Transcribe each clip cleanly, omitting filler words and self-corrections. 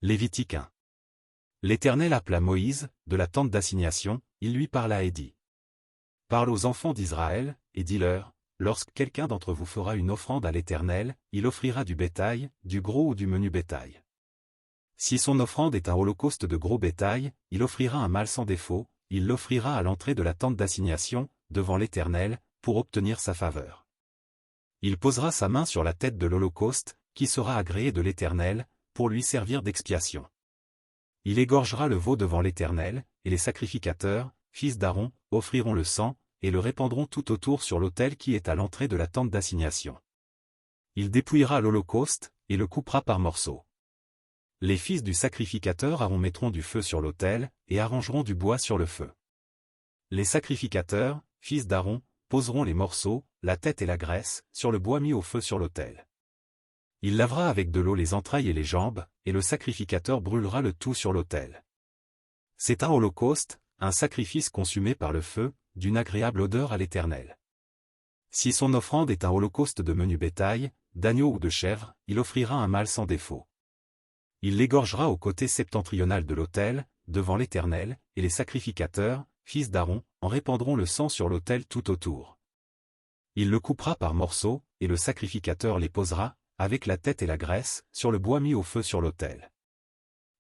Lévitique 1. L'Éternel appela Moïse, de la tente d'assignation, il lui parla et dit. Parle aux enfants d'Israël, et dis-leur, lorsque quelqu'un d'entre vous fera une offrande à l'Éternel, il offrira du bétail, du gros ou du menu bétail. Si son offrande est un holocauste de gros bétail, il offrira un mâle sans défaut, il l'offrira à l'entrée de la tente d'assignation, devant l'Éternel, pour obtenir sa faveur. Il posera sa main sur la tête de l'holocauste, qui sera agréé de l'Éternel, pour lui servir d'expiation. Il égorgera le veau devant l'Éternel, et les sacrificateurs, fils d'Aaron, offriront le sang, et le répandront tout autour sur l'autel qui est à l'entrée de la tente d'assignation. Il dépouillera l'holocauste, et le coupera par morceaux. Les fils du sacrificateur Aaron mettront du feu sur l'autel, et arrangeront du bois sur le feu. Les sacrificateurs, fils d'Aaron, poseront les morceaux, la tête et la graisse, sur le bois mis au feu sur l'autel. Il lavera avec de l'eau les entrailles et les jambes, et le sacrificateur brûlera le tout sur l'autel. C'est un holocauste, un sacrifice consumé par le feu, d'une agréable odeur à l'Éternel. Si son offrande est un holocauste de menu bétail, d'agneau ou de chèvre, il offrira un mâle sans défaut. Il l'égorgera au côté septentrional de l'autel, devant l'Éternel, et les sacrificateurs, fils d'Aaron, en répandront le sang sur l'autel tout autour. Il le coupera par morceaux, et le sacrificateur les posera, avec la tête et la graisse, sur le bois mis au feu sur l'autel.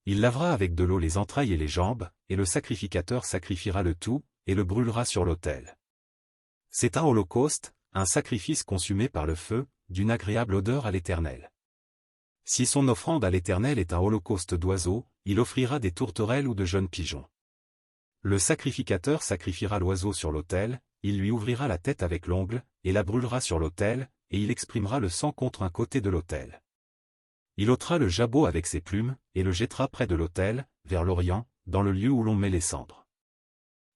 Il lavera avec de l'eau les entrailles et les jambes, et le sacrificateur sacrifiera le tout, et le brûlera sur l'autel. C'est un holocauste, un sacrifice consumé par le feu, d'une agréable odeur à l'Éternel. Si son offrande à l'Éternel est un holocauste d'oiseaux, il offrira des tourterelles ou de jeunes pigeons. Le sacrificateur sacrifiera l'oiseau sur l'autel, il lui ouvrira la tête avec l'ongle, et la brûlera sur l'autel, et il exprimera le sang contre un côté de l'autel. Il ôtera le jabot avec ses plumes, et le jettera près de l'autel, vers l'orient, dans le lieu où l'on met les cendres.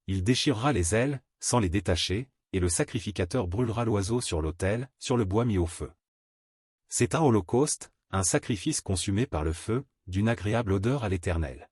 Il déchirera les ailes, sans les détacher, et le sacrificateur brûlera l'oiseau sur l'autel, sur le bois mis au feu. C'est un holocauste, un sacrifice consumé par le feu, d'une agréable odeur à l'Éternel.